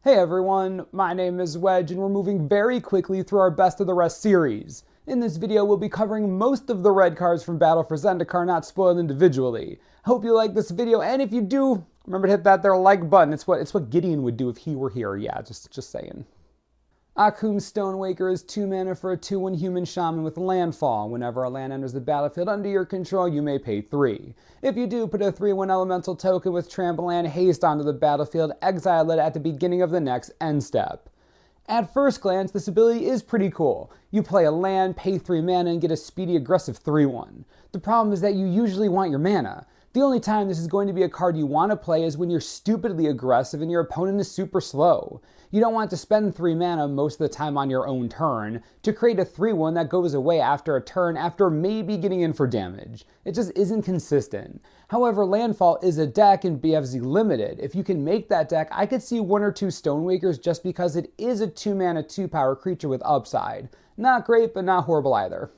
Hey everyone, my name is Wedge and we're moving very quickly through our Best of the Rest series. In this video we'll be covering most of the red cards from Battle for Zendikar, not spoiled individually. I hope you like this video, and if you do, remember to hit that there like button. It's what Gideon would do if he were here. Yeah, just saying. Akhum's Stonewaker is 2 mana for a 2/1 human shaman with Landfall. Whenever a land enters the battlefield under your control, you may pay 3. If you do, put a 3/1 elemental token with Trample and Haste onto the battlefield, exile it at the beginning of the next end step. At first glance, this ability is pretty cool. You play a land, pay 3 mana, and get a speedy aggressive 3/1. The problem is that you usually want your mana. The only time this is going to be a card you want to play is when you're stupidly aggressive and your opponent is super slow. You don't want to spend 3 mana most of the time on your own turn to create a 3/1 that goes away after a turn after maybe getting in for damage. It just isn't consistent. However, Landfall is a deck and BFZ limited. If you can make that deck, I could see 1 or 2 Stonewakers just because it is a 2 mana 2-power creature with upside. Not great, but not horrible either.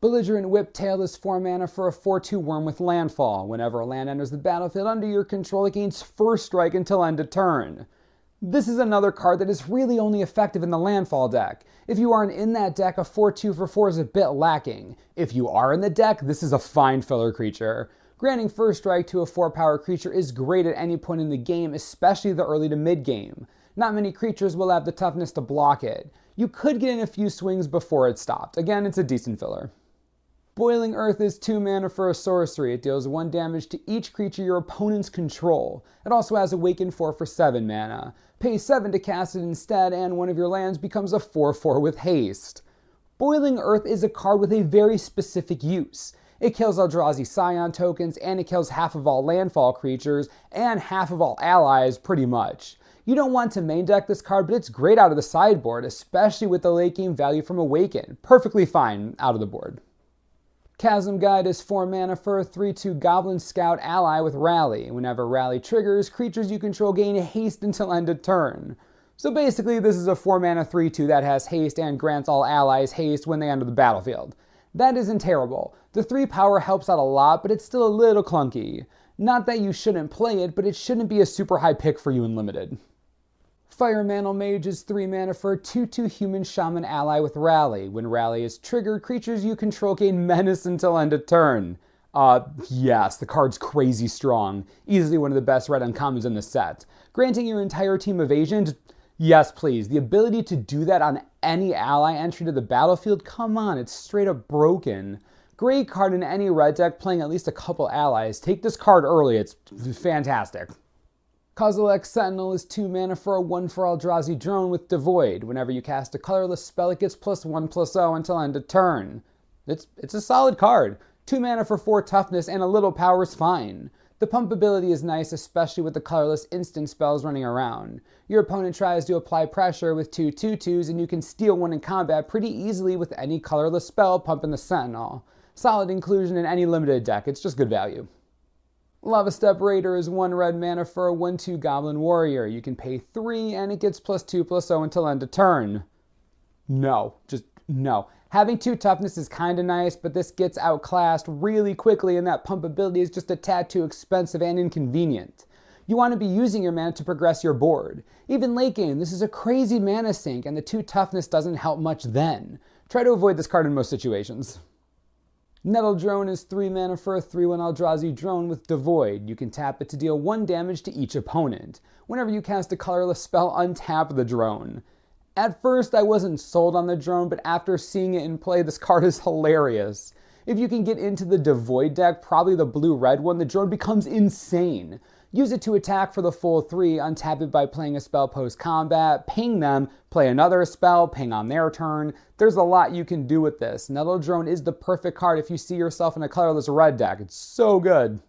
Belligerent Whiptail is 4 mana for a 4/2 worm with Landfall. Whenever a land enters the battlefield under your control, it gains first strike until end of turn. This is another card that is really only effective in the Landfall deck. If you aren't in that deck, a 4/2 for 4 is a bit lacking. If you are in the deck, this is a fine filler creature. Granting first strike to a 4-power creature is great at any point in the game, especially the early to mid game. Not many creatures will have the toughness to block it. You could get in a few swings before it stopped. Again, it's a decent filler. Boiling Earth is 2 mana for a sorcery. It deals 1 damage to each creature your opponents control. It also has Awaken 4 for 7 mana. Pay 7 to cast it instead, and one of your lands becomes a 4/4 with haste. Boiling Earth is a card with a very specific use. It kills Eldrazi Scion tokens, and it kills half of all landfall creatures, and half of all allies, pretty much. You don't want to main deck this card, but it's great out of the sideboard, especially with the late game value from Awaken. Perfectly fine out of the board. Chasm Guide is 4 mana for a 3/2 Goblin Scout ally with Rally. Whenever Rally triggers, creatures you control gain haste until end of turn. So basically, this is a 4 mana 3/2 that has haste and grants all allies haste when they enter the battlefield. That isn't terrible. The 3 power helps out a lot, but it's still a little clunky. Not that you shouldn't play it, but it shouldn't be a super high pick for you in Limited. Fire Mantle Mage is 3 mana for a 2/2 human shaman ally with Rally. When Rally is triggered, creatures you control gain menace until end of turn. Yes, the card's crazy strong. Easily one of the best red uncommons in the set. Granting your entire team evasion? Yes, please. The ability to do that on any ally entry to the battlefield? Come on, it's straight up broken. Great card in any red deck playing at least a couple allies. Take this card early, it's fantastic. Kozilek's Sentinel is 2 mana for a 1/4 Eldrazi drone with Devoid. Whenever you cast a colorless spell, it gets +1/+0 until end of turn. It's a solid card. 2 mana for 4 toughness and a little power is fine. The pump ability is nice, especially with the colorless instant spells running around. Your opponent tries to apply pressure with 2 2/2s, and you can steal 1 in combat pretty easily with any colorless spell pumping the Sentinel. Solid inclusion in any limited deck, it's just good value. Lava Step Raider is 1 red mana for a 1/2 Goblin Warrior. You can pay 3 and it gets +2/+0 until end of turn. No, just no. Having 2 toughness is kinda nice, but this gets outclassed really quickly and that pump ability is just a tad too expensive and inconvenient. You want to be using your mana to progress your board. Even late game, this is a crazy mana sink and the 2 toughness doesn't help much then. Try to avoid this card in most situations. Nettle Drone is 3 mana for a 3/1 Eldrazi drone with Devoid. You can tap it to deal 1 damage to each opponent. Whenever you cast a colorless spell, untap the drone. At first, I wasn't sold on the drone, but after seeing it in play, this card is hilarious. If you can get into the Devoid deck, probably the blue-red one, the drone becomes insane. Use it to attack for the full 3, untap it by playing a spell post-combat, ping them, play another spell, ping on their turn. There's a lot you can do with this. Nettle Drone is the perfect card if you see yourself in a colorless red deck. It's so good.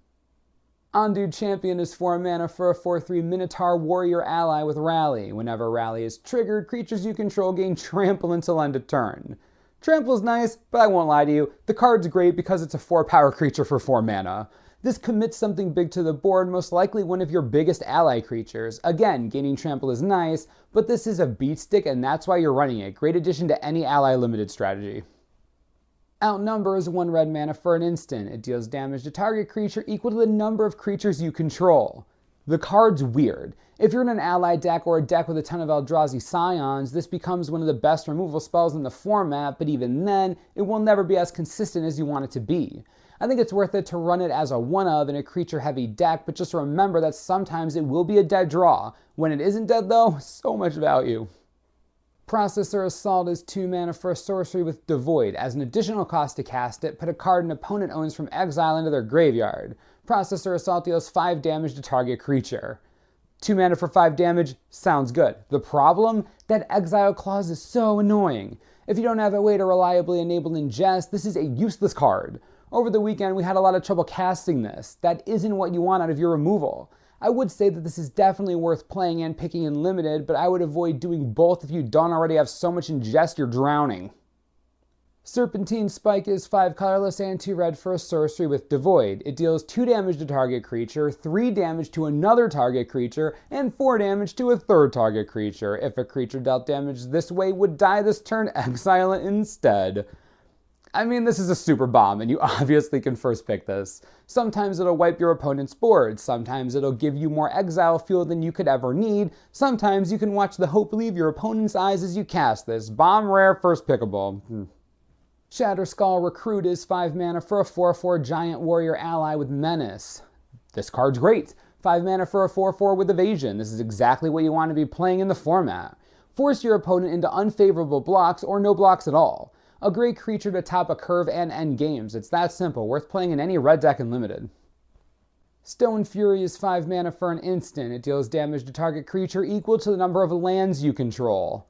Undude Champion is 4 mana for a 4/3 Minotaur Warrior ally with Rally. Whenever Rally is triggered, creatures you control gain Trample until end of turn. Trample's nice, but I won't lie to you, the card's great because it's a 4-power creature for 4 mana. This commits something big to the board, most likely one of your biggest ally creatures. Again, gaining Trample is nice, but this is a beat stick and that's why you're running it. Great addition to any ally limited strategy. Outnumber is 1 red mana for an instant. It deals damage to target creature equal to the number of creatures you control. The card's weird. If you're in an ally deck or a deck with a ton of Eldrazi Scions, this becomes one of the best removal spells in the format, but even then, it will never be as consistent as you want it to be. I think it's worth it to run it as a one-of in a creature-heavy deck, but just remember that sometimes it will be a dead draw. When it isn't dead though, so much value. Processor Assault is 2 mana for a sorcery with Devoid. As an additional cost to cast it, put a card an opponent owns from exile into their graveyard. Processor Assault deals 5 damage to target creature. 2 mana for 5 damage sounds good. The problem? That exile clause is so annoying. If you don't have a way to reliably enable ingest, this is a useless card. Over the weekend, we had a lot of trouble casting this. That isn't what you want out of your removal. I would say that this is definitely worth playing and picking in limited, but I would avoid doing both if you don't already have so much ingest you're drowning. Serpentine Spike is 5 colorless and 2 red for a sorcery with Devoid. It deals 2 damage to target creature, 3 damage to another target creature, and 4 damage to a third target creature. If a creature dealt damage this way would die this turn, exile it instead. I mean, this is a super bomb, and you obviously can first pick this. Sometimes it'll wipe your opponent's board, sometimes it'll give you more exile fuel than you could ever need, sometimes you can watch the hope leave your opponent's eyes as you cast this. Bomb rare, first pickable. Shatterskull Recruit is 5 mana for a 4/4 giant warrior ally with Menace. This card's great. 5 mana for a 4/4 with Evasion. This is exactly what you want to be playing in the format. Force your opponent into unfavorable blocks or no blocks at all. A great creature to top a curve and end games. It's that simple, worth playing in any red deck in limited. Stone Fury is 5 mana for an instant. It deals damage to target creature equal to the number of lands you control.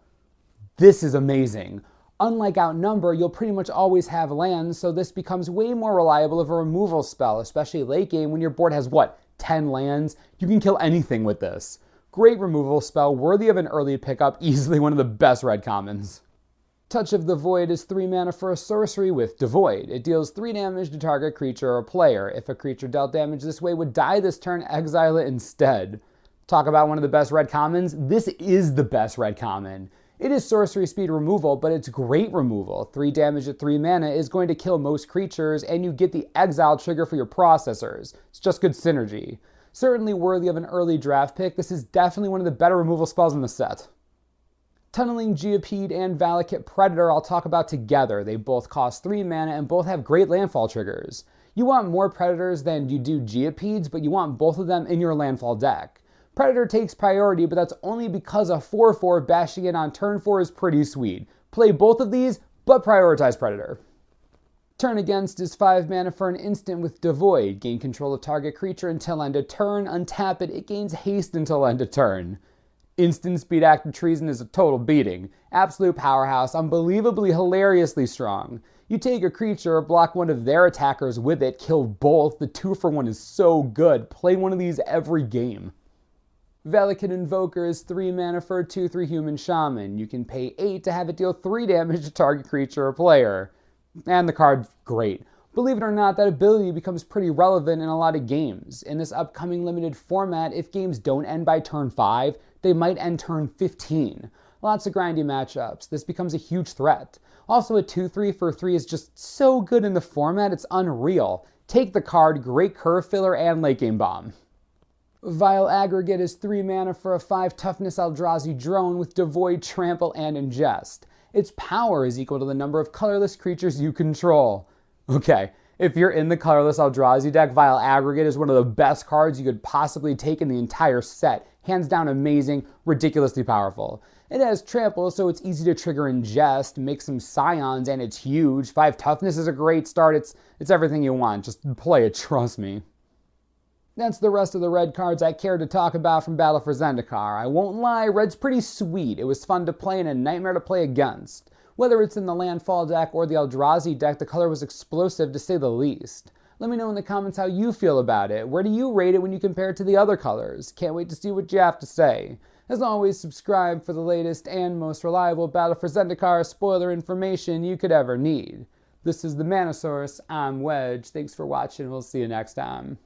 This is amazing. Unlike Outnumber, you'll pretty much always have lands, so this becomes way more reliable of a removal spell, especially late game when your board has, 10 lands? You can kill anything with this. Great removal spell, worthy of an early pickup, easily one of the best red commons. Touch of the Void is 3 mana for a sorcery with Devoid. It deals 3 damage to target creature or player. If a creature dealt damage this way would die this turn, exile it instead. Talk about one of the best red commons? This is the best red common. It is sorcery speed removal, but it's great removal. 3 damage at 3 mana is going to kill most creatures, and you get the exile trigger for your processors. It's just good synergy. Certainly worthy of an early draft pick, this is definitely one of the better removal spells in the set. Tunneling Geopede and Valakut Predator I'll talk about together. They both cost 3 mana and both have great landfall triggers. You want more Predators than you do Geopedes, but you want both of them in your landfall deck. Predator takes priority, but that's only because a 4/4 bashing in on turn 4 is pretty sweet. Play both of these, but prioritize Predator. Turn Against is 5 mana for an instant with Devoid. Gain control of target creature until end of turn. Untap it, it gains haste until end of turn. Instant speed active treason is a total beating. Absolute powerhouse, unbelievably hilariously strong. You take a creature, block one of their attackers with it, kill both. The 2-for-1 is so good. Play one of these every game. Valakut Invoker is 3 mana for a 2/3 human shaman. You can pay 8 to have it deal 3 damage to target creature or player. And the card's great. Believe it or not, that ability becomes pretty relevant in a lot of games. In this upcoming limited format, if games don't end by turn 5, they might end turn 15. Lots of grindy matchups. This becomes a huge threat. Also, a 2/3 for 3 is just so good in the format, it's unreal. Take the card, great curve filler, and late game bomb. Vile Aggregate is 3 mana for a 5 toughness Eldrazi drone with Devoid, Trample, and Ingest. Its power is equal to the number of colorless creatures you control. Okay, if you're in the colorless Eldrazi deck, Vile Aggregate is one of the best cards you could possibly take in the entire set. Hands down amazing, ridiculously powerful. It has Trample, so it's easy to trigger Ingest, make some Scions, and it's huge. 5 toughness is a great start. It's everything you want. Just play it, trust me. That's the rest of the red cards I care to talk about from Battle for Zendikar. I won't lie, red's pretty sweet. It was fun to play and a nightmare to play against. Whether it's in the Landfall deck or the Eldrazi deck, the color was explosive to say the least. Let me know in the comments how you feel about it. Where do you rate it when you compare it to the other colors? Can't wait to see what you have to say. As always, subscribe for the latest and most reliable Battle for Zendikar spoiler information you could ever need. This is the Manosaurus, I'm Wedge. Thanks for watching, we'll see you next time.